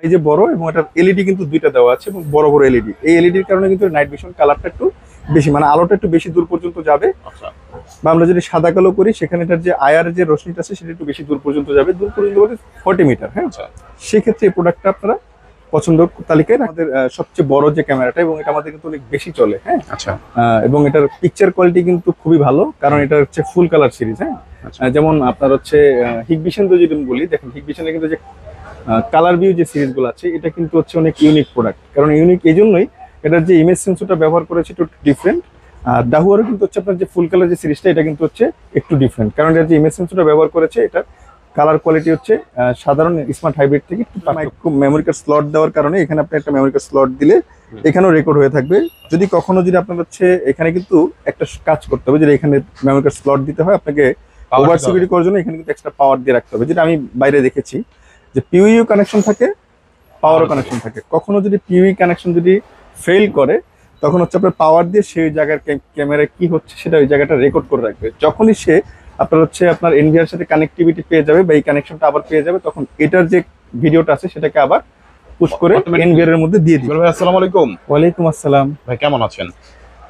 এই যে বড় এবং এটা এলইডি কিন্তু দুইটা দেওয়া আছে এবং বড় বড় এলইডি। এই এলইডির কারণে কিন্তু নাইট ভিশন কালারটা একটু বেশি, মানে আলোটা একটু বেশি দূর পর্যন্ত যাবে। আচ্ছা। বা আমরা যদি সাদা কালো করি সেখানে এটার যে আয়ার যে রশ্মিটা আছে সেটা একটু বেশি দূর পর্যন্ত যাবে, দূর পর্যন্ত বলতে 40 মিটার। হ্যাঁ, আচ্ছা। সেক্ষেত্রে এই প্রোডাক্টটা আপনারা পছন্দ তালিকায় আমাদের সবচেয়ে বড় যে ক্যামেরাটা, এবং এটা আমাদের কিন্তু অনেক বেশি চলে। হ্যাঁ, আচ্ছা। এবং এটার পিকচার কোয়ালিটি কিন্তু খুবই ভালো, কারণ এটা হচ্ছে ফুল কালার সিরিজ। হ্যাঁ, যেমন আপনার হচ্ছে হিগবিশন যদি বলি, দেখেন হিগবিশনের কিন্তু যে কালার ভিউ যে সিরিজগুলো আছে এটা কিন্তু হচ্ছে অনেক ইউনিক প্রোডাক্ট। কারণ ইউনিক এই জন্যই এটার যে ইমেজ সেন্সরটা ব্যবহার করেছে একটু ডিফারেন্ট। আর ডাহুয়ারও কিন্তু হচ্ছে আপনার যে ফুল কালার যে সিরিজটা এটা কিন্তু হচ্ছে একটু ডিফারেন্ট, কারণ এটার যে ইমেজ সেন্সরটা ব্যবহার করেছে এটা কালার কোয়ালিটি হচ্ছে সাধারণ স্মার্ট হাইব্রিড থেকে একটু মেমোরি কার্ড স্লট দেওয়ার কারণে এখানে আপনি একটা মেমোরি কার্ড স্লট দিলে এখানেও রেকর্ড হয়ে থাকবে। যদি কখনো যদি আপনার হচ্ছে এখানে কিন্তু একটা কাজ করতে হবে, যদি এখানে মেমোরি কার্ড স্লট দিতে হয় আপনাকে ওভার সিকিউরিটি করার জন্য এখানে কিন্তু এক্সট্রা পাওয়ার দিয়ে রাখতে হবে, যেটা আমি বাইরে দেখেছি যে পিইউ কানেকশন থাকে, পাওয়ারও কানেকশন থাকে। কখনো যদি পিইউ কানেকশন যদি ফেল করে তখন হচ্ছে আপনার পাওয়ার দিয়ে সেই জায়গার ক্যামেরায় কি হচ্ছে সেটা ওই জায়গাটা রেকর্ড করে রাখবে। যখনই সে আপনার হচ্ছে আপনার এনভিআর সাথে কানেক্টিভিটি পেয়ে যাবে বা এই কানেকশনটা আবার পেয়ে যাবে, তখন এটার যে ভিডিওটা আছে সেটাকে আবার পুশ করে এনভিআর এর মধ্যে দিয়ে দিবে। ভাই আসসালামু আলাইকুম। ওয়ালাইকুম আসসালাম। ভাই কেমন আছেন?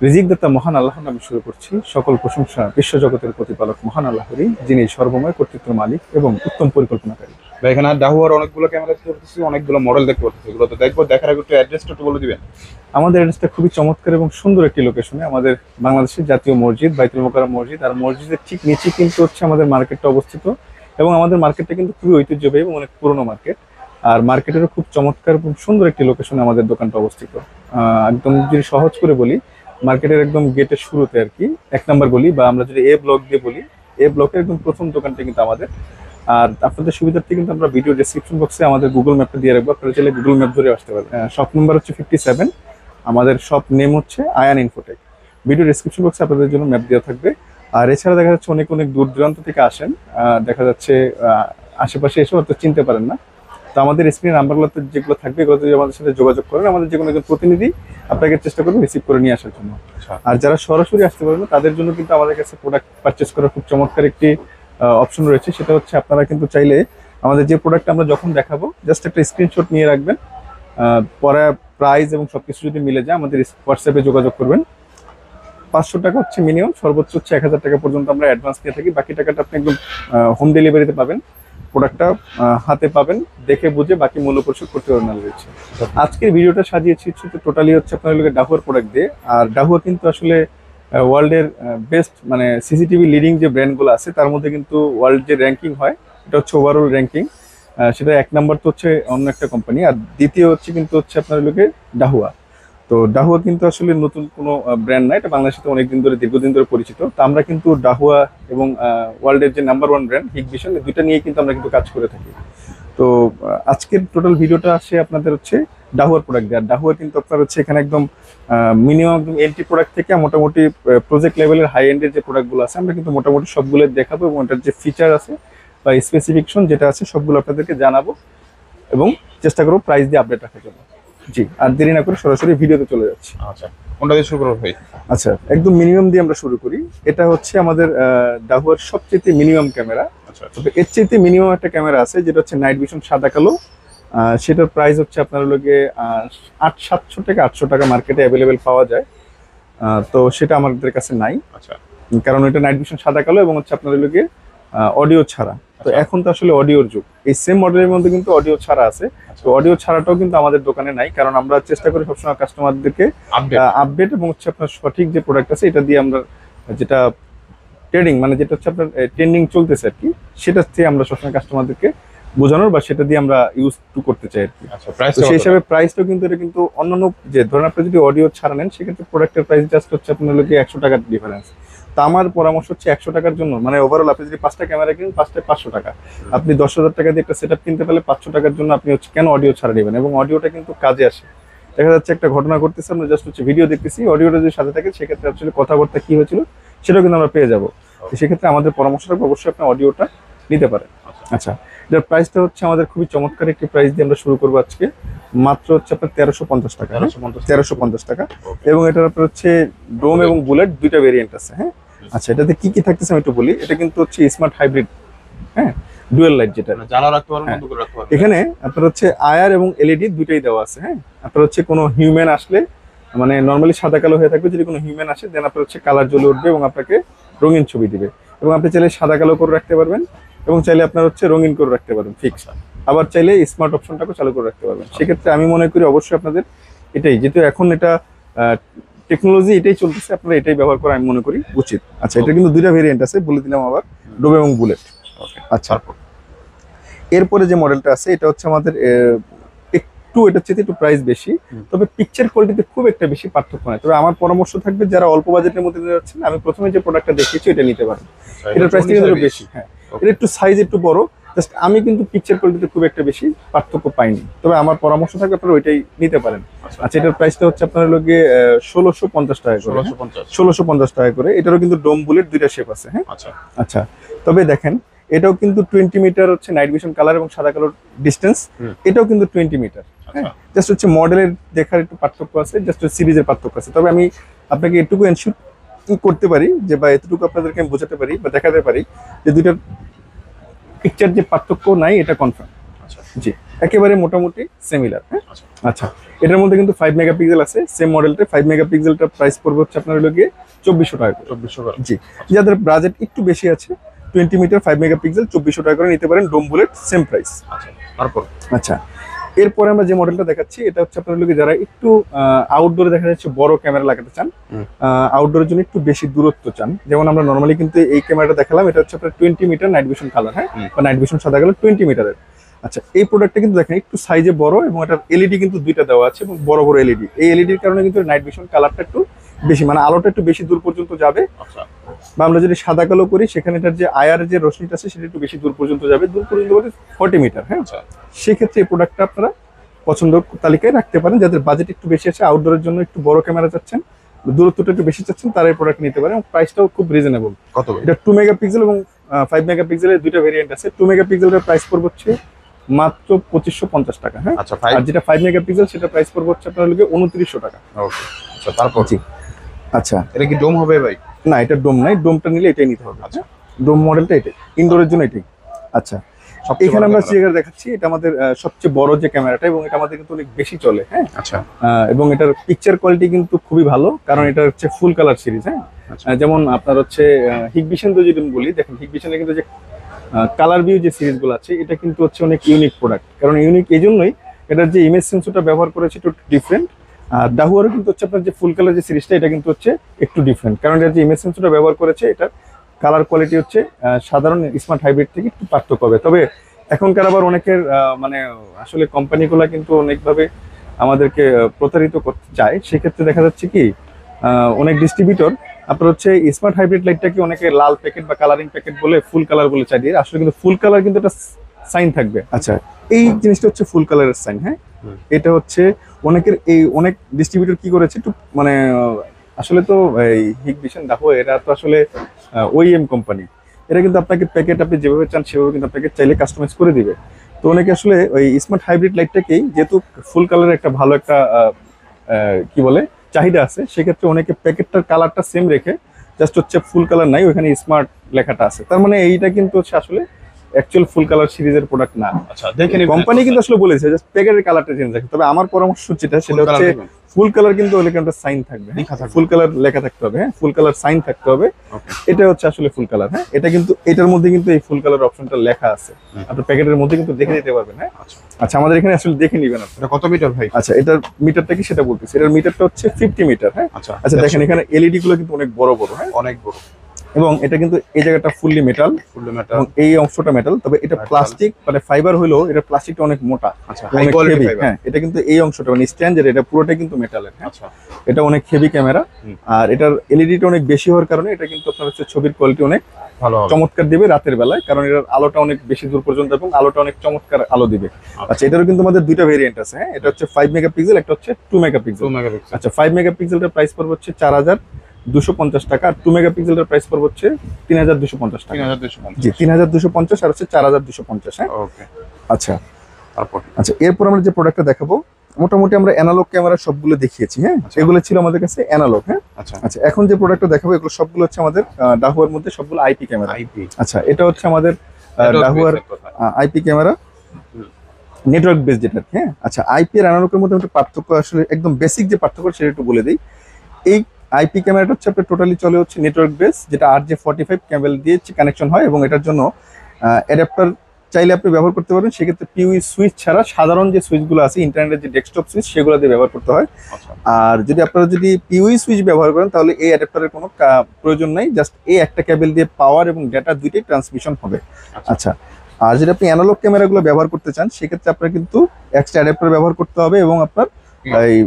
রিজিক দাতা মহান আল্লাহর নামে শুরু করছি। সকল প্রশংসা বিশ্বজগতের প্রতিপালক মহান আল্লাহরই, যিনি সর্বময় কর্তৃত্বের মালিক এবং উত্তম পরিকল্পনাকারী। ভাই এখানে ডাহুয়ার অনেকগুলো ক্যামেরা দেখতে পাচ্ছি, অনেকগুলো মডেল দেখতে পাচ্ছি, এগুলো তো দেখবো। দেখার আগে একটু অ্যাড্রেসটা একটু বলে দিবেন। আমাদের অ্যাড্রেসটা খুবই চমৎকার এবং সুন্দর একটি লোকেশনে, আমাদের বাংলাদেশের জাতীয় মসজিদ বাইতুল মোকাররম মসজিদ, আর মসজিদের ঠিক নিচে কিন্তু হচ্ছে আমাদের মার্কেটটা অবস্থিত। এবং আমাদের মার্কেটটা কিন্তু খুবই ঐতিহ্যবাহী এবং অনেক পুরনো মার্কেট। আর মার্কেটেরও খুব চমৎকার এবং সুন্দর একটি লোকেশনে আমাদের দোকানটা অবস্থিত। একদম যদি সহজ করে বলি, মার্কেটের একদম গেটের শুরুতে আর কি 1 নম্বর গলি, বা আমরা যদি এ ব্লক দিয়ে বলি, এ ব্লকের একদম প্রথম দোকানটা কিন্তু আমাদের। আর আপনাদের সুবিধার্থে কিন্তু আমরা ভিডিও ডেসক্রিপশন বক্সে আমাদের গুগল ম্যাপটা দিয়ে রাখবো, আপনারা চাইলে গুগল ম্যাপ ধরে আসতে পারবেন। শপ নম্বর হচ্ছে 57, আমাদের শপ নেম হচ্ছে আয়ান ইনফোটেক। ভিডিও ডেসক্রিপশন বক্সে আপনাদের জন্য ম্যাপ দেওয়া থাকবে। আর এছাড়া দেখা যাচ্ছে অনেক অনেক দূর দূরান্ত থেকে আসেন, দেখা যাচ্ছে আশেপাশে এসেও হয়তো চিনতে পারেন না। তো আমাদের স্ক্রিনের নাম্বারগুলোতে যেগুলো থাকবে এগুলো যদি আমাদের সাথে যোগাযোগ করেন, আমাদের যে কোনো একজন প্রতিনিধি আপনাকে চেষ্টা করবে রিসিভ করে নিয়ে আসার জন্য। আর যারা সরাসরি আসতে পারবেন তাদের জন্য কিন্তু আমাদের কাছে প্রোডাক্ট পারচেস করার খুব চমৎকার একটি অপশন রয়েছে। সেটা হচ্ছে আপনারা কিন্তু চাইলে আমাদের যে প্রোডাক্ট আমরা যখন দেখাবো জাস্ট একটা স্ক্রিনশট নিয়ে রাখবেন, পরে প্রাইস এবং সবকিছু যদি মিলে যায় আমাদের হোয়াটসঅ্যাপে যোগাযোগ করবেন। 500 টাকা হচ্ছে মিনিমাম, সর্বোচ্চ হচ্ছে 1000 টাকা পর্যন্ত আমরা অ্যাডভান্স নিয়ে থাকি। বাকি টাকাটা আপনি একদম হোম ডেলিভারিতে পাবেন, প্রোডাক্টটা হাতে পাবেন, দেখে বুঝে বাকি মূল্য পরিশোধ করতে পারবেন রয়েছে। আজকের ভিডিওটা সাজিয়েছি টোটালি হচ্ছে আপনার ডাহুয়ার প্রোডাক্ট দিয়ে। আর ডাহুয়া কিন্তু আসলে ওয়ার্ল্ডের বেস্ট মানে সিসিটিভি লিডিং যে ব্র্যান্ডগুলো আছে তার মধ্যে কিন্তু ওয়ার্ল্ড যে র্যাঙ্কিং হয় এটা হচ্ছে ওভারঅল র্যাঙ্কিং, সেটা 1 নম্বর তো হচ্ছে অন্য একটা কোম্পানি, আর দ্বিতীয় হচ্ছে কিন্তু হচ্ছে আপনার ডাহুয়া। তো ডাহুয়া কিন্তু আসলে নতুন কোনো ব্র্যান্ড না, এটা বাংলাদেশে তো অনেকদিন ধরে দীর্ঘদিন ধরে পরিচিত। তো আমরা কিন্তু ডাহুয়া এবং ওয়ার্ল্ডের যে নাম্বার 1 ব্র্যান্ড হিগবিশন, এই দুইটা নিয়ে কিন্তু আমরা কিন্তু কাজ করে থাকি। তো আজকের টোটাল ভিডিওটা আসে আপনাদের হচ্ছে ডাহুয়ার প্রোডাক্ট দিয়ে। আর ডাহুয়া কিন্তু আপনার হচ্ছে এখানে একদম মিনিমাম একদম এন্ট্রি প্রোডাক্ট থেকে মোটামুটি প্রজেক্ট লেভেলের হাই এন্ডের যে প্রোডাক্টগুলো আছে আমরা কিন্তু মোটামুটি সবগুলো দেখাবো, এবং এটার যে ফিচার আছে বা স্পেসিফিকেশন যেটা আছে সবগুলো আপনাদেরকে জানাবো, এবং চেষ্টা করবো প্রাইস দিয়ে আপডেট রাখার জন্য। জি, আর দেরি না করে সরাসরি ভিডিওতে চলে যাচ্ছি। আচ্ছা, কোনটা দিয়ে শুরু করবো ভাই? আচ্ছা, একদম মিনিমাম দিয়ে আমরা শুরু করি। এটা হচ্ছে আমাদের ডাহুয়ার সবচেয়ে মিনিমাম ক্যামেরা। আচ্ছা, তবে এর চাইতে মিনিমাম একটা ক্যামেরা আছে যেটা হচ্ছে নাইট ভিশন সাদা কালো। সেটার প্রাইস হচ্ছে আপনার 700 থেকে 800 টাকা মার্কেটে অ্যাভেলেবেল পাওয়া যায়। তো সেটা আমাদের কাছে নাই। আচ্ছা, কারণ এটা নাইট ভিশন সাদা কালো এবং হচ্ছে আপনার অডিও ছাড়া। তো এখন তো আসলে অডিওর যুগ, এই সেম মডেলের মধ্যে কিন্তু অডিও ছাড়া আছে। তো অডিও ছাড়াটাও কিন্তু আমাদের দোকানে নাই, কারণ আমরা চেষ্টা করি সবসময় কাস্টমারদেরকে আপডেট এবং হচ্ছে আপনার সঠিক যে প্রোডাক্ট আছে এটা দিয়ে আমরা যেটা ট্রেডিং মানে যেটা হচ্ছে আপনার ট্রেন্ডিং চলতেছে আর কি, সেটা দিয়ে আমরা সবসময় কাস্টমারদেরকে বোঝানোর বা সেটা দিয়ে আমরা ইউজ টু করতে চাই আর কি। তো সেই হিসাবে প্রাইসটাও কিন্তু এটা কিন্তু অন্যান্য যে ধরেন আপনি যদি অডিও ছাড়া নেন সেক্ষেত্রে প্রোডাক্টের প্রাইস জাস্ট হচ্ছে আপনার 100 টাকার ডিফারেন্স। তা আমার পরামর্শ হচ্ছে 100 টাকার জন্য মানে ওভারঅল আপনি যদি 5টা ক্যামেরা কিনেন 5টায় 500 টাকা, আপনি 10,000 টাকা দিয়ে একটা সেটআপ কিনতে পারলে 500 টাকার জন্য আপনি হচ্ছে কেন অডিও ছাড়া নেবেন, এবং অডিওটা কিন্তু কাজে আসে। দেখা যাচ্ছে একটা ঘটনা ঘটতেছে, আমরা জাস্ট হচ্ছে ভিডিও দেখতেছি, অডিওটা যদি সাথে থাকে সেক্ষেত্রে আসলে কথাবার্তা কি হয়েছিল সেটাও কিন্তু আমরা পেয়ে যাবো। সেক্ষেত্রে আমাদের পরামর্শটা অবশ্যই আপনি অডিওটা নিতে পারেন। আচ্ছা, এটার প্রাইসটা হচ্ছে আমাদের খুবই চমৎকার একটি প্রাইস দিয়ে আমরা শুরু করবো আজকে, মাত্র হচ্ছে আপনার 1350 টাকা। 1350 টাকা, এবং এটার আপনার হচ্ছে ডোম এবং বুলেট দুইটা ভেরিয়েন্ট আছে। হ্যাঁ, আচ্ছা, এটাতে কি কি থাকতেছে আমি একটু বলি। এটা কিন্তু হচ্ছে স্মার্ট হাইব্রিড। হ্যাঁ, ডুয়েল লাইট যেটা। মানে জ্বালা রাখতে পারবেন, হ্যাঁ। বন্ধ করে রাখতে পারবেন। এখানে আপনার হচ্ছে আয়ার এবং এলইডি দুইটাই দেওয়া আছে। হ্যাঁ, আপনার হচ্ছে কোনো হিউম্যান আসলে মানে নর্মালি সাদা কালো হয়ে থাকবে, যদি কোনো হিউম্যান আসে দেন আপনার হচ্ছে কালার জ্বলে উঠবে এবং আপনাকে রঙিন ছবি দিবে। এবং আপনি চাইলে সাদা কালো করে রাখতে পারবেন এবং চাইলে আপনার হচ্ছে রঙিন করে রাখতে পারবেন ফিক্স। আবার চাইলে স্মার্ট অপশনটাকে চালু করে রাখতে পারবেন। সেক্ষেত্রে আমি মনে করি অবশ্যই আপনাদের এটাই, যেহেতু এখন এটা টেকনোলজি এটাই চলতেছে, আপনারা এটাই ব্যবহার করা আমি মনে করি উচিত। আচ্ছা, এটা কিন্তু দুইটা ভেরিয়েন্ট আছে, বলে দিলাম আবার, ডোম এবং বুলেট। ওকে, আচ্ছা, এরপরে যে মডেলটা আছে এটা হচ্ছে আমাদের একটু এটার চেয়ে একটু প্রাইস বেশি, তবে পিকচার কোয়ালিটিতে খুব একটা বেশি পার্থক্য নাই। তবে আমার পরামর্শ থাকবে যারা অল্প বাজেটের মধ্যে নিতে যাচ্ছেন, আমি প্রথমে যে প্রোডাক্টটা দেখিয়েছি এটা নিতে পারেন। এটার প্রাইস কিন্তু একটু বেশি। হ্যাঁ, এটা একটু সাইজ একটু বড়, জাস্ট আমি কিন্তু পিকচার কোয়ালিটিতে খুব একটা বেশি পার্থক্য পাইনি। তবে আমার পরামর্শ থাকবে আপনারা ওইটাই নিতে পারেন। আচ্ছা, এটার প্রাইসটা হচ্ছে আপনার লোকে 1650 টাকা করে। 1650 টাকা করে। এটারও কিন্তু ডোম বুলেট দুইটা শেপ আছে। হ্যাঁ, আচ্ছা আচ্ছা, তবে দেখেন এটাও কিন্তু 20 মিটার হচ্ছে নাইট ভিশন কালার এবং সাদা কালোর ডিস্টেন্স। এটাও কিন্তু 20 মিটার। হ্যাঁ, জাস্ট হচ্ছে মডেলের দেখার একটু পার্থক্য আছে, জাস্ট সিরিজের পার্থক্য আছে। তবে আমি আপনাকে এটুকু এনশিওর করতে পারি যে, বা এতটুকু আপনাদেরকে আমি বোঝাতে পারি বা দেখাতে পারি যে দুইটার পিকচার যে পার্থক্য নাই এটা কনফার্ম। আচ্ছা, জি, একেবারে মোটামুটি সিমিলার। হ্যাঁ, আচ্ছা, এটার মধ্যে কিন্তু 5 মেগাপিক্সেল আছে সেম মডেলটা। 5 মেগাপিক্সেলটার প্রাইস পড়বে হচ্ছে আপনার হলো গিয়ে 2400 টাকা করে। 2400 টাকা। জি, যাদের বাজেট একটু বেশি আছে 20 মিটার 5 মেগাপিক্সেল 2400 টাকা করে নিতে পারেন। ডোম বুলেট সেম প্রাইস। আচ্ছা, তারপর আচ্ছা, এরপরে আমরা যে মডেলটা দেখাচ্ছি এটা হচ্ছে আপনার লোকে যারা একটু আউটডোরে দেখা যাচ্ছে বড় ক্যামেরা লাগাতে চান, আউটডোরের জন্য একটু বেশি দূরত্ব চান, যেমন আমরা নর্মালি কিন্তু এই ক্যামেরাটা দেখালাম, এটা হচ্ছে আপনার 20 মিটার নাইট ভিশন কালার। হ্যাঁ, বা নাইট ভিশন সাদা কালার 20 মিটারের। আচ্ছা, এই প্রোডাক্টটা কিন্তু দেখেন একটু সাইজে বড় এবং এটার এলইডি কিন্তু দুইটা দেওয়া আছে এবং বড় বড় এলইডি। এই এলইডির কারণে কিন্তু নাইট ভিশন কালারটা একটু বেশি, মানে আলোটা একটু বেশি দূর পর্যন্ত যাবে। আচ্ছা, বা আমরা যদি সাদা কালো করি সেখানে এটার যে আয়ার যে রশ্মিটা আছে সেটা একটু বেশি দূর পর্যন্ত যাবে, দূর পর্যন্ত বলতে 40 মিটার। হ্যাঁ, সেক্ষেত্রে এই প্রোডাক্টটা আপনারা পছন্দ তালিকায় রাখতে পারেন। যাদের বাজেট একটু বেশি আছে, আউটডোরের জন্য একটু বড় ক্যামেরা চাচ্ছেন, দূরত্বটা একটু বেশি চাচ্ছেন, তারা এই প্রোডাক্ট নিতে পারেন। প্রাইসটাও খুব রিজনেবল। কত? এটা 2 মেগাপিক্সেল এবং 5 মেগাপিক্সেলের দুইটা ভেরিয়েন্ট আছে। 2 মেগাপিক্সেলের প্রাইস পড়বে হচ্ছে মাত্র 2550 টাকা। হ্যাঁ, আচ্ছা, আর যেটা 5 মেগাপিক্সেল সেটা প্রাইস পড়বে হচ্ছে আপনার লোকে 2900 টাকা। ওকে, আচ্ছা, তারপর জি, আচ্ছা, এটা কি ডোম হবে ভাই? না, এটা ডোম নাই, ডোমটা নিলে এটাই নিতে হবে। আচ্ছা, ডোম মডেলটা এটাই, ইনডোরের জন্য এটাই। আচ্ছা, এখানে আমরা যে জায়গা দেখাচ্ছি এটা আমাদের সবচেয়ে বড় যে ক্যামেরাটা এবং এটা আমাদের কিন্তু অনেক বেশি চলে। হ্যাঁ, আচ্ছা, এবং এটার পিকচার কোয়ালিটি কিন্তু খুবই ভালো, কারণ এটা হচ্ছে ফুল কালার সিরিজ। হ্যাঁ, যেমন আপনার হচ্ছে হিগবিশন যদি বলি, দেখেন হিগবিশনে কিন্তু যে কালার ভিউ যে সিরিজগুলো আছে এটা কিন্তু হচ্ছে অনেক ইউনিক প্রোডাক্ট। কারণ ইউনিক এই জন্যই এটার যে ইমেজ সেন্সরটা ব্যবহার করেছে একটু ডিফারেন্ট। আর ডাহুয়ারও কিন্তু হচ্ছে আপনার যে ফুল কালার যে সিরিজটা এটা কিন্তু হচ্ছে একটু ডিফারেন্ট, কারণ এটার যে ইমেজ সেন্সরটা ব্যবহার করেছে এটার কালার কোয়ালিটি হচ্ছে সাধারণ স্মার্ট হাইব্রিড থেকে একটু পার্থক্য হবে। তবে এখনকার আবার অনেকের মানে আসলে কোম্পানিগুলো কিন্তু অনেকভাবে আমাদেরকে প্রতারিত করতে চায়। সেক্ষেত্রে দেখা যাচ্ছে কি অনেক ডিস্ট্রিবিউটর আপনার হচ্ছে স্মার্ট হাইব্রিড লাইটটাকে অনেকে লাল প্যাকেট বা কালারিং প্যাকেট বলে ফুল কালার বলে চাই দিয়ে, আসলে কিন্তু ফুল কালার কিন্তু একটা সাইন থাকবে। আচ্ছা, এই জিনিসটা হচ্ছে ফুল কালারের সাইন। হ্যাঁ, এটা হচ্ছে অনেকের এই অনেক ডিস্ট্রিবিউটর কি করেছে একটু মানে আসলে তো এই হিগবিশন ডাহো এরা তো আসলে ওইএম কোম্পানি, এটা কিন্তু আপনাকে প্যাকেট আপনি যেভাবে চান সেভাবে কিন্তু আপনাকে চাইলে কাস্টমাইজ করে দিবে। তো অনেকে আসলে ওই স্মার্ট হাইব্রিড লাইটটাকেই যেহেতু ফুল কালারের একটা ভালো একটা কি বলে চাহিদা আছে, সেক্ষেত্রে অনেকে প্যাকেটটার কালারটা সেম রেখে জাস্ট হচ্ছে ফুল কালার নাই, ওখানে স্মার্ট লেখাটা আছে, তার মানে এইটা কিন্তু হচ্ছে আসলে অ্যাকচুয়াল ফুল কালার সিরিজের প্রোডাক্ট না। আচ্ছা, দেখেন কোম্পানি কিন্তু আসলে বলেছে জাস্ট প্যাকেটের কালারটা চেঞ্জ রাখে। তবে আমার পরামর্শ যেটা সেটা হচ্ছে ফুল কালার কিন্তু ওই একটা সাইন থাকবে, ফুল কালার লেখা থাকতে হবে। হ্যাঁ, ফুল কালার সাইন থাকতে হবে, এটা হচ্ছে আসলে ফুল কালার। হ্যাঁ, এটা কিন্তু এটার মধ্যে কিন্তু এই ফুল কালার অপশনটা লেখা আছে, আপনি প্যাকেটের মধ্যে কিন্তু দেখে নিতে পারবেন। হ্যাঁ, আচ্ছা, আমাদের এখানে আসলে দেখে নিবেন আপনি। এটা কত মিটার ভাই? আচ্ছা, এটার মিটারটা কি সেটা বলতেছি, এটার মিটারটা হচ্ছে 50 মিটার। হ্যাঁ, আচ্ছা, আচ্ছা, দেখেন এখানে এলইডি গুলো কিন্তু অনেক বড় বড়। হ্যাঁ, অনেক বড়, এবং এটা কিন্তু এই জায়গাটা ফুললি মেটাল এবং এই অংশটা মেটাল। তবে এটা প্লাস্টিক মানে ফাইবার হলেও এটা প্লাস্টিকটা অনেক মোটা, অনেক হেভি। হ্যাঁ, এটা কিন্তু এই অংশটা মানে স্ট্যান্ড এটা পুরোটাই কিন্তু মেটালের। হ্যাঁ, এটা অনেক হেভি ক্যামেরা, আর এটার এলইডিটা অনেক বেশি হওয়ার কারণে এটা কিন্তু আপনার হচ্ছে ছবির কোয়ালিটি অনেক ভালো চমৎকার দিবে রাতের বেলায়, কারণ এটার আলোটা অনেক বেশি দূর পর্যন্ত এবং আলোটা অনেক চমৎকার আলো দিবে। আচ্ছা, এটারও কিন্তু আমাদের দুইটা ভেরিয়েন্ট আছে। হ্যাঁ, এটা হচ্ছে 5 মেগাপিক্সেল, একটা হচ্ছে 2 মেগাপিক্সেল। আচ্ছা, 5 মেগাপিক্সেলটার প্রাইস পড়বে হচ্ছে 4250 টাকা, আর 2 মেগাপিক্সেলটার প্রাইস পড়বে হচ্ছে 3250 টাকা। 3250। জি, 3250 আর হচ্ছে 4250। হ্যাঁ, ওকে, আচ্ছা, তারপর আচ্ছা, এরপর আমরা যে প্রোডাক্টটা দেখাবো মোটামুটি আমরা অ্যানালগ ক্যামেরা সবগুলো দেখিয়েছি। হ্যাঁ, এগুলো ছিল আমাদের কাছে অ্যানালগ। হ্যাঁ, আচ্ছা, আচ্ছা, এখন যে প্রোডাক্টটা দেখাবো এগুলো সবগুলো হচ্ছে আমাদের ডাহুয়ার মধ্যে সবগুলো আইপি ক্যামেরা। আইপি। আচ্ছা, এটা হচ্ছে আমাদের ডাহুয়ার আইপি ক্যামেরা নেটওয়ার্ক বেস যেটা, হ্যাঁ। আচ্ছা, আইপি আর অ্যানালগের মধ্যে একটা পার্থক্য, আসলে একদম বেসিক যে পার্থক্য সেটা একটু বলে দিই। এই আইপি ক্যামেরাটা হচ্ছে আপনার টোটালি চলে হচ্ছে নেটওয়ার্ক বেস, যেটা RJ45 কেবল দিয়ে কানেকশন হয়, এবং এটার জন্য অ্যাডাপ্টার চাইলে আপনি ব্যবহার করতে পারবেন। সেক্ষেত্রে পিউই সুইচ ছাড়া সাধারণ যে সুইচগুলো আছে ইন্টারনেটের যে ডেস্কটপ সুইচ, সেগুলো দিয়ে ব্যবহার করতে হয়। আর যদি আপনারা যদি পিউই সুইচ ব্যবহার করেন তাহলে এই অ্যাডাপ্টারের কোনো প্রয়োজন নাই, জাস্ট এই একটা কেবল দিয়ে পাওয়ার এবং ডেটা দুইটাই ট্রান্সমিশন হবে। আচ্ছা, আর যদি আপনি অ্যানালগ ক্যামেরাগুলো ব্যবহার করতে চান সেক্ষেত্রে আপনার কিন্তু এক্সট্রা অ্যাডাপ্টার ব্যবহার করতে হবে, এবং আপনার এই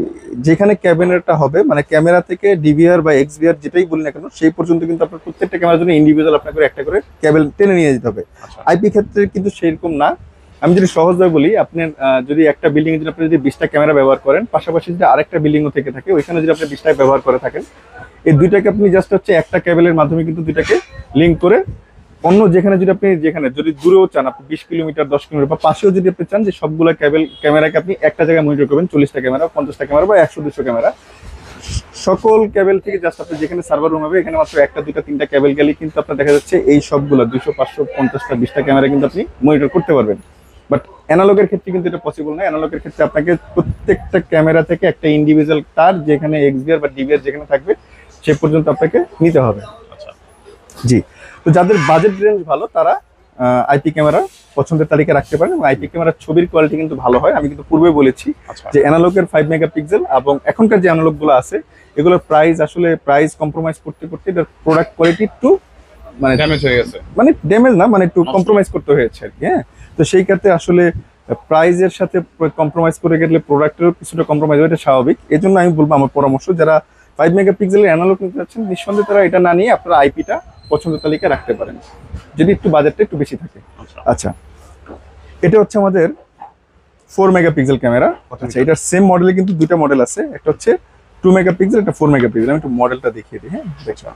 যেখানে ক্যাবিনেটটা হবে, মানে ক্যামেরা থেকে ডিভিআর বা এক্সভিআর যেটাই বলি না কেন, সেই পর্যন্ত কিন্তু আপনার প্রত্যেকটা ক্যামেরার জন্য ইন্ডিভিজুয়াল আপনাকে একটা করে কেবল টেনে নিয়ে যেতে হবে। আইপি ক্ষেত্রে কিন্তু সেরকম না। আমি যদি সহজভাবে বলি, আপনার যদি একটা বিল্ডিং এর জন্য আপনি যদি 20টা ক্যামেরা ব্যবহার করেন, পাশাপাশি যদি আরেকটা বিল্ডিংও থেকে থাকে, ওইখানে যদি আপনি 20টা ব্যবহার করে থাকেন, এই দুইটাকে আপনি জাস্ট হচ্ছে একটা কেবলের মাধ্যমে কিন্তু দুইটাকে লিঙ্ক করে অন্য যেখানে যদি আপনি যদি দূরেও চান, আপনি 20 কিলোমিটার 10 কিলোমিটার বা পাশেও যদি আপনি চান যে সবগুলো ক্যামেরাকে আপনি একটা জায়গায় মনিটর করবেন, 40টা ক্যামেরা, 50টা ক্যামেরা বা 100-200 ক্যামেরা, সকল কেবল থেকে জাস্ট আপনি যেখানে সার্ভার রুম হবে এখানে মাত্র একটা, দুইটা, তিনটা কেবল গেলেই কিন্তু আপনার দেখা যাচ্ছে এই সবগুলো 200, 500, 50টা, 20টা ক্যামেরা কিন্তু আপনি মনিটর করতে পারবেন। বাট অ্যানালগের ক্ষেত্রে কিন্তু এটা পসিবল না। অ্যানালগের ক্ষেত্রে আপনাকে প্রত্যেকটা ক্যামেরা থেকে একটা ইন্ডিভিজুয়াল তার, যেখানে এক্সভিআর বা ডিভিআর যেখানে থাকবে সে পর্যন্ত আপনাকে নিতে হবে। জি, তো যাদের বাজেট রেঞ্জ ভালো তারা আইপি ক্যামেরা পছন্দের তালিকা রাখতে পারেন, এবং আইপি ক্যামেরার ছবির কোয়ালিটি কিন্তু ভালো হয়। আমি কিন্তু পূর্বে বলেছি যে অ্যানালগের 5 মেগাপিক্সেল এবং এখনকার যে অ্যানালগগুলো আছে এগুলোর প্রাইস কম্প্রোমাইজ করতে করতে এটার প্রোডাক্ট কোয়ালিটি একটু মানে ড্যামেজ হয়ে গেছে, মানে ড্যামেজ না, মানে একটু কম্প্রোমাইজ করতে হয়েছে আর কি, হ্যাঁ। তো সেই ক্ষেত্রে আসলে প্রাইজের সাথে কম্প্রোমাইজ করে গেলে প্রোডাক্টেরও কিছুটা কম্প্রোমাইজ হয়, এটা স্বাভাবিক। এই জন্য আমি বলবো, আমার পরামর্শ, যারা 5 মেগাপিক্সেলের অ্যানালগ নিতে চাচ্ছেন নিঃসন্দেহে তারা এটা না নিয়ে আপনারা আইপিটা পছন্দের তালিকা রাখতে পারেন, যদি একটু বাজেটটা একটু বেশি থাকে। আচ্ছা, এটা হচ্ছে আমাদের 4 মেগাপিক্সেল ক্যামেরা। আচ্ছা, এটার সেম মডেলে কিন্তু দুইটা মডেল আছে, একটা হচ্ছে 2 মেগাপিক্সেল, একটা 4 মেগাপিক্সেল। আমি একটু মডেলটা দেখিয়ে দিই, হ্যাঁ, দেখো।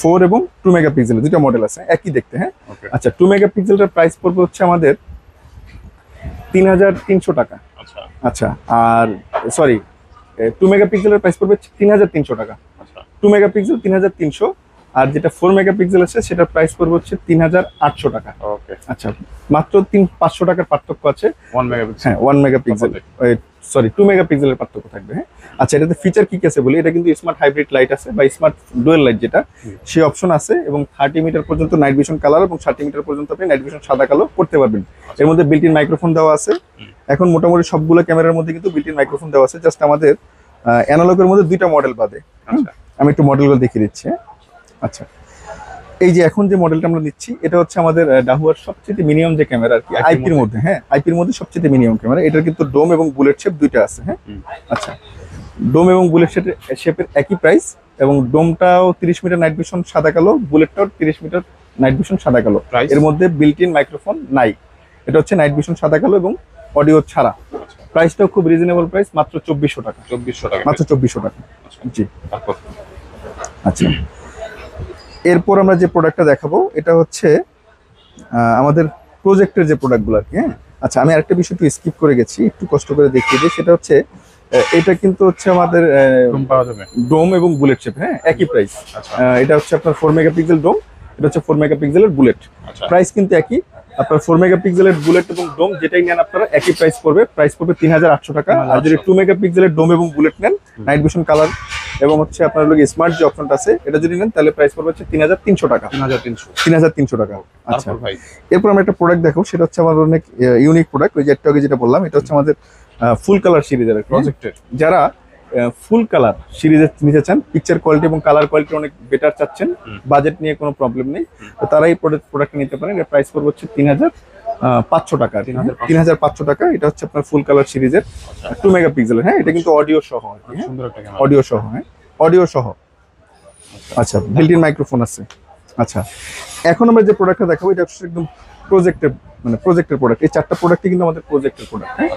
4 এবং 2 মেগাপিক্সেল দুইটা মডেল আছে, একই দেখতে, হ্যাঁ। আচ্ছা, 2 মেগাপিক্সেলটার প্রাইস পড়বে হচ্ছে আমাদের 3300 টাকা। আচ্ছা, আর সরি, 2 মেগাপিক্সেলের প্রাইস পড়বে 3300 টাকা। 2 মেগাপিক্সেল 3300, আর যেটা 4 মেগাপিক্সেল আছে সেটার প্রাইস পড়বে হচ্ছে 3800 টাকা। ওকে, আচ্ছা, মাত্র 500 টাকার পার্থক্য আছে। 1 মেগাপিক্সেল, হ্যাঁ, 1 মেগাপিক্সেল, সরি 2 মেগাপিক্সেলের পার্থক্য থাকবে, হ্যাঁ। আচ্ছা, এটাতে ফিচার কি কি আছে বলি। এটা কিন্তু স্মার্ট হাইব্রিড লাইট আছে বা স্মার্ট ডুয়েল লাইট যেটা, সেই অপশন আছে, এবং 30 মিটার পর্যন্ত নাইট ভিশন কালার এবং 30 মিটার পর্যন্ত আপনি নাইট ভিশন সাদা কালো করতে পারবেন। এর মধ্যে বিল্ট ইন মাইক্রোফোন দেওয়া আছে। এখন মোটামুটি সবগুলো ক্যামেরার মধ্যে কিন্তু বিল্ট ইন মাইক্রোফোন দেওয়া আছে, জাস্ট আমাদের অ্যানালগের মধ্যে দুইটা মডেল বাদে। আমি একটু মডেলগুলো দেখিয়ে দিচ্ছি। আচ্ছা, এই যে এখন যে মডেলটা আমরা নিচ্ছি এটা হচ্ছে আমাদের ডাহুয়ার সবচেয়ে মিনিমাম যে ক্যামেরা আর কি, আইপির মধ্যে, হ্যাঁ, আইপির মধ্যে সবচেয়ে মিনিমাম ক্যামেরা। এটার কিন্তু ডোম এবং বুলেট শেপ দুইটা আছে, হ্যাঁ। আচ্ছা, ডোম এবং বুলেট শেপের একই প্রাইস, এবং ডোমটাও 30 মিটার নাইট ভিশন সাদা কালো, বুলেটটাও 30 মিটার নাইট ভিশন সাদা কালো। এর মধ্যে বিল্ট ইন মাইক্রোফোন নাই। এটা হচ্ছে নাইট ভিশন সাদা কালো এবং অডিও ছাড়া। প্রাইসটাও খুব রিজনেবল প্রাইস, মাত্র 2400 টাকা। 2400 টাকা, মাত্র 2400 টাকা। জি, আচ্ছা, এরপর আমরা যে প্রোডাক্টটা দেখাবো এটা হচ্ছে আমাদের প্রজেক্টের যে প্রোডাক্টগুলো আর কি, হ্যাঁ। আচ্ছা, আমি আরেকটা বিষয় একটু স্কিপ করে গেছি, একটু কষ্ট করে দেখিয়ে দিই। সেটা হচ্ছে এটা কিন্তু হচ্ছে আমাদের ডোম এবং বুলেট শেপ, হ্যাঁ, একই প্রাইস। এটা হচ্ছে আপনার 4 মেগাপিক্সেল ডোম, এটা হচ্ছে 4 মেগাপিক্সেলের বুলেট। প্রাইস কিন্তু একই। আপনার 4 মেগাপিক্সেলের বুলেট এবং ডোম যেটাই নেন আপনারা একই প্রাইস পড়বে, 3800 টাকা। আর যদি 2 মেগাপিক্সেলের ডোম এবং বুলেট নেন, নাইট ভিশন কালার এবং হচ্ছে আপনার লোক স্মার্ট যে অপশনটা আছে এটা যদি নেন তাহলে প্রাইস পড়বে হচ্ছে 3300 টাকা। 3300 টাকা। আচ্ছা, এরপর আমরা একটা প্রোডাক্ট দেখো, সেটা হচ্ছে আমাদের অনেক ইউনিক প্রোডাক্ট। ওই যে একটু আগে যেটা বললাম, এটা হচ্ছে আমাদের ফুল কালার সিরিজের প্রজেক্টের। যারা ফুল কালার সিরিজে নিতে চান, পিকচার কোয়ালিটি এবং কালার কোয়ালিটি অনেক বেটার চাচ্ছেন, বাজেট নিয়ে কোনো প্রবলেম নেই, তো তারা এই প্রোডাক্টটা নিতে পারেন। এর প্রাইস পড়বে হচ্ছে 3500 টাকা। 3500 টাকা। এটা হচ্ছে আপনার ফুল কালার সিরিজের 2 মেগাপিক্সেলের, হ্যাঁ। এটা কিন্তু অডিও সহ, অডিও সহ, হ্যাঁ, অডিও সহ। আচ্ছা, বিল্ট ইন মাইক্রোফোন আছে। আচ্ছা, এখন আমরা যে প্রোডাক্টটা দেখাবো এটা হচ্ছে একদম প্রজেক্টের প্রোডাক্ট। এই চারটা প্রোডাক্টই কিন্তু আমাদের প্রজেক্টের প্রোডাক্ট, হ্যাঁ।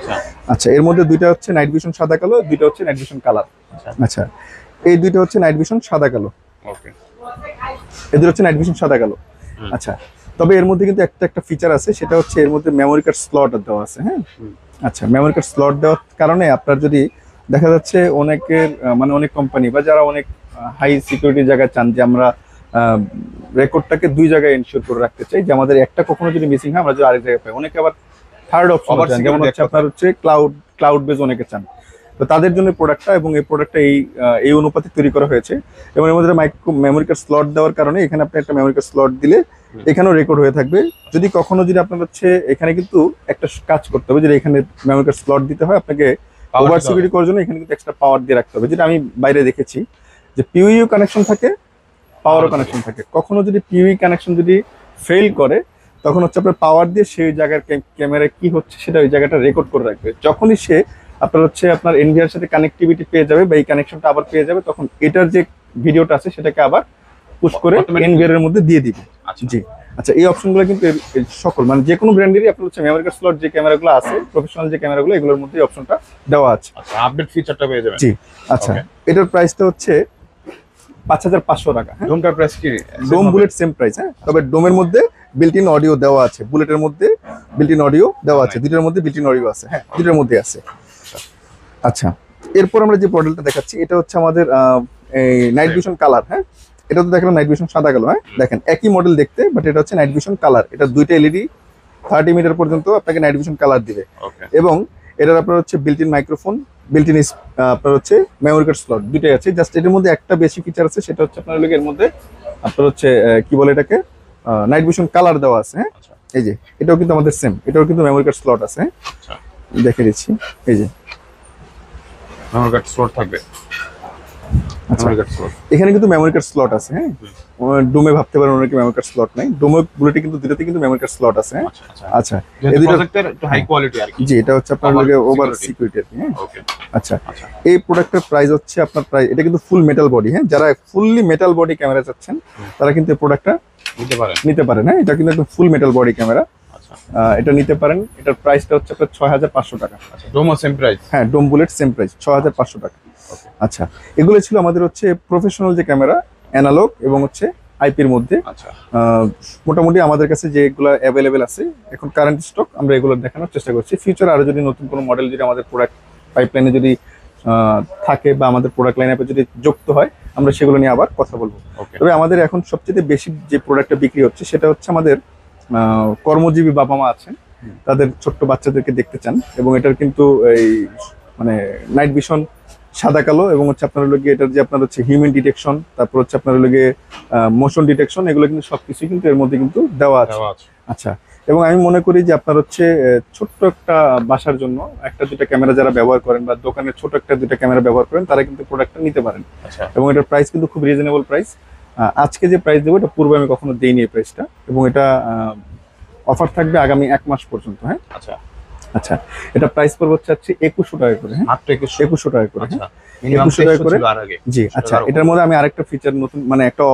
আচ্ছা, এর মধ্যে দুইটা হচ্ছে নাইট ভিশন সাদা কালো, দুইটা হচ্ছে নাইট ভিশন কালার। আচ্ছা, এই দুইটা হচ্ছে নাইট ভিশন সাদা কালো, ওকে, এদের হচ্ছে নাইট ভিশন সাদা কালো। আচ্ছা, তবে এর মধ্যে কিন্তু একটা ফিচার আছে, সেটা হচ্ছে এর মধ্যে মেমোরি কার্ড স্লট দেওয়া আছে, হ্যাঁ। আচ্ছা, মেমোরি কার্ড স্লট দেওয়ার কারণে আপনার যদি দেখা যাচ্ছে অনেকের মানে অনেক কোম্পানি বা যারা অনেক হাই সিকিউরিটি জায়গায় চান যে আমরা রেকর্ডটাকে দুই জায়গায় এনশিওর করে রাখতে চাই, যে আমাদের একটা কখনো যদি মিসিং হয় আমরা যদি আরেক জায়গায় পাই। অনেকে আবার থার্ড অপশন আবার চান, যেমন হচ্ছে আপনার হচ্ছে ক্লাউড বেজ অনেকে চান। তো তাদের জন্য প্রোডাক্টটা, এবং এই প্রোডাক্টটা এই অনুপাতে তৈরি করা হয়েছে। এবং এর মধ্যে মাইক্রো মেমোরি কার্ড স্লট দেওয়ার কারণে এখানে আপনি একটা মেমোরি কার্ড স্লট দিলে এখানেও রেকর্ড হয়ে থাকবে। যদি কখনো যদি আপনার হচ্ছে এখানে কিন্তু একটা কাজ করতে হবে, যদি এখানে মেমোরি কার্ড স্লট দিতে হয় আপনাকে ওভার সিকিউরিটি করার জন্য এখানে কিন্তু এক্সট্রা পাওয়ার দিয়ে রাখতে হবে, যেটা আমি বাইরে দেখেছি যে পিইউ কানেকশন থাকে, পাওয়ারও কানেকশন থাকে। কখনো যদি পিইউ কানেকশন যদি ফেল করে তখন হচ্ছে আপনার পাওয়ার দিয়ে সেই জায়গার ক্যামেরায় কি হচ্ছে সেটা ওই জায়গাটা রেকর্ড করে রাখবে। যখনই সে আপনার হচ্ছে আপনার এনভিআর সাথে কানেক্টিভিটি পেয়ে যাবে বা এই কানেকশনটা আবার পেয়ে যাবে, তখন এটার যে ভিডিওটা আছে সেটাকে আবার পুশ করে এনভিআর এর মধ্যে দিয়ে দিবে। জি আচ্ছা, এই অপশনগুলো কিন্তু সকল মানে যে কোনো ব্র্যান্ডেরই আপনার হচ্ছে মেমোরি কার্ড স্লট যে ক্যামেরাগুলো আছে, প্রফেশনাল যে ক্যামেরাগুলো, এগুলোর মধ্যে এই অপশনটা দেওয়া আছে। আচ্ছা, আপডেট ফিচারটা পেয়ে যাবেন। জি আচ্ছা, এটার প্রাইসটা হচ্ছে 5500 টাকা। হ্যাঁ, ডোমটার প্রাইস কি? ডোম বুলেট সেম প্রাইস। হ্যাঁ, তবে ডোমের মধ্যে বিল্ট ইন অডিও দেওয়া আছে, বুলেটের মধ্যে বিল্ট ইন অডিও দেওয়া আছে, দুটোর মধ্যে বিল্ট ইন অডিও আছে। হ্যাঁ, দুটোর মধ্যে আছে। আচ্ছা, এরপর আমরা যে মডেলটা দেখাচ্ছি এটা হচ্ছে আমাদের এই নাইট ভিশন কালার। হ্যাঁ, এটা তো দেখলাম নাইট ভিশন সাদা কালো। হ্যাঁ, দেখেন একই মডেল দেখতে, বাট এটা হচ্ছে নাইট ভিশন কালার। এটা দুইটা এলইডি 30 মিটার পর্যন্ত আপনাকে নাইট ভিশন কালার দিবে। এবং এটার আপনার হচ্ছে built in microphone, built in আপনার হচ্ছে মেমোরি কার্ড স্লট দুইটাই আছে। জাস্ট এটার মধ্যে একটা বেশি ফিচার আছে, সেটা হচ্ছে আপনার এর মধ্যে আপনার হচ্ছে কি বলে এটাকে নাইট ভিশন কালার দেওয়া আছে। হ্যাঁ, এই যে এটাও কিন্তু আমাদের সেম, এটাও কিন্তু মেমোরি কার্ড স্লট আছে। হ্যাঁ, দেখে দিচ্ছি, এই যে মেমোরি কার্ড স্লট থাকবে। আচ্ছা, এখানে কিন্তু মেমোরি কার্ড স্লট আছে। হ্যাঁ, ডোমে ভাবতে পারেন অনেকে মেমোরি কার্ড স্লট নাই, ডোমে বুলেটে কিন্তু দুটোতে কিন্তু মেমোরি কার্ড স্লট আছে। হ্যাঁ, আচ্ছা, এই প্রজেক্টের একটু হাই কোয়ালিটি আর কি। জি, এটা হচ্ছে আপনার ওভার সিকিউরিটি আর কি। হ্যাঁ, ওকে। আচ্ছা, এই প্রোডাক্টের প্রাইস হচ্ছে আপনার প্রাইস, এটা কিন্তু ফুল মেটাল বডি। হ্যাঁ, যারা ফুললি মেটাল বডি ক্যামেরা চাচ্ছেন তারা কিন্তু এই প্রোডাক্টটা নিতে পারেন। হ্যাঁ, এটা কিন্তু একদম ফুল মেটাল বডি ক্যামেরা, এটা নিতে পারেন। এটার প্রাইসটা হচ্ছে আপনার 6500 টাকা। আচ্ছা, ডোমও সেম প্রাইস? হ্যাঁ, ডোম বুলেট সেম প্রাইস 6500 টাকা। আচ্ছা, এগুলো ছিল আমাদের হচ্ছে প্রফেশনাল যে ক্যামেরা, অ্যানালগ এবং হচ্ছে আইপির মধ্যে। আচ্ছা, মোটামুটি আমাদের কাছে যেগুলো অ্যাভেলেবেল আছে এখন কারেন্ট স্টক, আমরা এগুলো দেখানোর চেষ্টা করছি। ফিউচার আরো যদি নতুন কোনো মডেল যদি আমাদের প্রোডাক্ট পাইপলাইনে যদি থাকে বা আমাদের প্রোডাক্ট লাইন আপে যদি যুক্ত হয়, আমরা সেগুলো নিয়ে আবার কথা বলবো। তবে আমাদের এখন সবচেয়ে বেশি যে প্রোডাক্টটা বিক্রি হচ্ছে সেটা হচ্ছে আমাদের কর্মজীবী বাবা মা আছেন, তাদের ছোট্ট বাচ্চাদেরকে দেখতে চান, এবং এটার কিন্তু এই মানে নাইট ভিশন সাদা কালো, এবং হচ্ছে আপনার লগে এটার যে আপনার হচ্ছে হিউম্যান ডিটেকশন, তারপর হচ্ছে আপনার লগে মোশন ডিটেকশন, এগুলো কিন্তু সবকিছুই কিন্তু এর মধ্যে কিন্তু দেওয়া আছে। আচ্ছা, এবং আমি মনে করি যে আপনার হচ্ছে ছোট্ট একটা বাসার জন্য একটা দুটা ক্যামেরা যারা ব্যবহার করেন বা দোকানে ছোট একটা দুটা ক্যামেরা ব্যবহার করেন, তারা কিন্তু প্রোডাক্টটা নিতে পারেন। এবং এটার প্রাইস কিন্তু খুব রিজনেবল প্রাইস। আজকে যে প্রাইস দেবো এটা পূর্বে আমি কখনো দেইনি এই প্রাইসটা, এবং এটা অফার থাকবে আগামী 1 মাস পর্যন্ত। হ্যাঁ, আচ্ছা আচ্ছা, এটা প্রাইস পড়বে হচ্ছে 2100 টাকা করে। হ্যাঁ, মাত্র 2100 টাকা করে। আচ্ছা, 2100 টাকা করে। জি আচ্ছা, এটার মধ্যে আমি আরেকটা ফিচার নতুন মানে একটা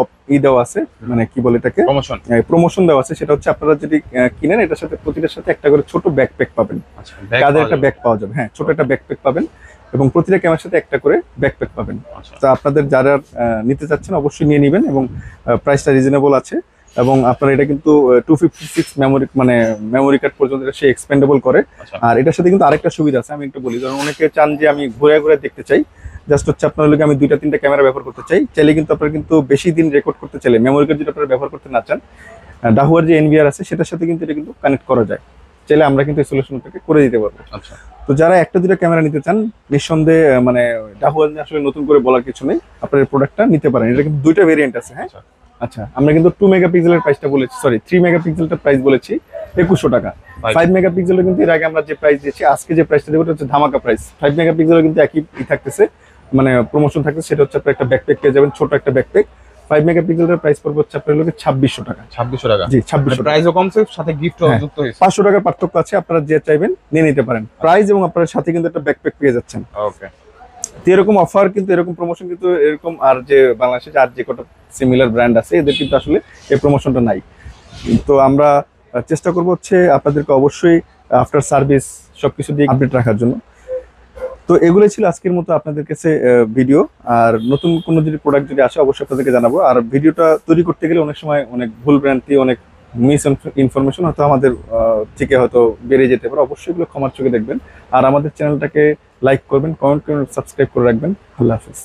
দেওয়া আছে, মানে কি বলে এটাকে প্রমোশন দেওয়া আছে। সেটা হচ্ছে আপনারা যদি কিনেন এটার সাথে প্রতিটার সাথে একটা করে ছোট ব্যাকপ্যাক পাবেন। আচ্ছা, কাদের একটা ব্যাগ পাওয়া যাবে। হ্যাঁ, ছোট একটা ব্যাকপ্যাক পাবেন, এবং প্রতিটা ক্যামেরার সাথে একটা করে ব্যাকপ্যাক পাবেন। তো আপনাদের যারা নিতে চাচ্ছেন অবশ্যই নিয়ে নেবেন, এবং প্রাইসটা রিজনেবল আছে। এবং আপনার এটা কিন্তু 256 মেমোরি কার্ড পর্যন্ত এটা সে এক্সপেন্ডেবল করে। আর এটার সাথে কিন্তু আরেকটা সুবিধা আছে, আমি একটু বলি। ধরুন অনেকে চান যে আমি ঘুরে ঘুরে দেখতে চাই, জাস্ট হচ্ছে আপনার লোকে আমি 2-3টা ক্যামেরা ব্যবহার করতে চাই, চাইলে কিন্তু আপনারা কিন্তু বেশি দিন রেকর্ড করতে চাইলে মেমোরি কার্ড যদি আপনারা ব্যবহার করতে না চান, ডাহুয়ার যে এনভিআর আছে সেটার সাথে কিন্তু এটা কিন্তু কানেক্ট করা যায়, চাইলে আমরা কিন্তু এই সলিউশনটাকে করে দিতে পারবো। আচ্ছা, তো যারা একটা দুটা ক্যামেরা নিতে চান, নিঃসন্দেহে মানে ডাহুয়ার আসলে নতুন করে বলার কিছু নেই, আপনার এই প্রোডাক্টটা নিতে পারেন। এটা কিন্তু দুইটা ভেরিয়েন্ট আছে। হ্যাঁ, আচ্ছা, আমরা কিন্তু 2 মেগাপিক্সেলের প্রাইসটা বলেছি, সরি 3 মেগাপিক্সেলটার প্রাইস বলেছি 2100 টাকা। 5 মেগাপিক্সেলের কিন্তু এর আগে আমরা যে প্রাইস দিয়েছি, আজকে যে প্রাইসটা দেবো এটা হচ্ছে ধামাকা প্রাইস। 5 মেগাপিক্সেলের কিন্তু একই থাকতেছে, মানে প্রমোশন থাকতেছে। সেটা হচ্ছে আপনার একটা ব্যাকপ্যাক পেয়ে যাবেন, ছোট একটা ব্যাকপ্যাক। 5 মেগাপিক্সেলের প্রাইস পড়বে হচ্ছে আপনার লোকে 2600 টাকা। 2600 টাকা? জি, 2600। প্রাইসও কমছে, সাথে গিফটও যুক্ত হয়েছে। 500 টাকার পার্থক্য আছে, আপনারা যে চাইবেন নিয়ে নিতে পারেন প্রাইস, এবং আপনার সাথে কিন্তু একটা ব্যাকপ্যাক পেয়ে যাচ্ছেন। ওকে, তো এরকম অফার কিন্তু, এরকম প্রমোশন কিন্তু এরকম আর যে বাংলাদেশে আর যে কটা সিমিলার ব্র্যান্ড আছে এদের কিন্তু আসলে এই প্রমোশনটা নাই। তো আমরা চেষ্টা করব হচ্ছে আপনাদেরকে অবশ্যই আফটার সার্ভিস সবকিছু দিয়ে আপডেট রাখার জন্য। তো এগুলো ছিল আজকের মতো আপনাদের কাছে ভিডিও। আর নতুন কোনো যদি প্রোডাক্ট যদি আসে অবশ্যই আপনাদেরকে জানাবো। আর ভিডিওটা তৈরি করতে গেলে অনেক সময় অনেক ভুল ভ্রান্তি, অনেক মিস ইনফরমেশন হয়তো আমাদের থেকে হয়তো বেড়ে যেতে পারে, অবশ্যই এগুলো ক্ষমার চোখে দেখবেন। আর আমাদের চ্যানেলটাকে লাইক করবেন, কমেন্ট করবেন, সাবস্ক্রাইব করে রাখবেন। আল্লাহ হাফেজ।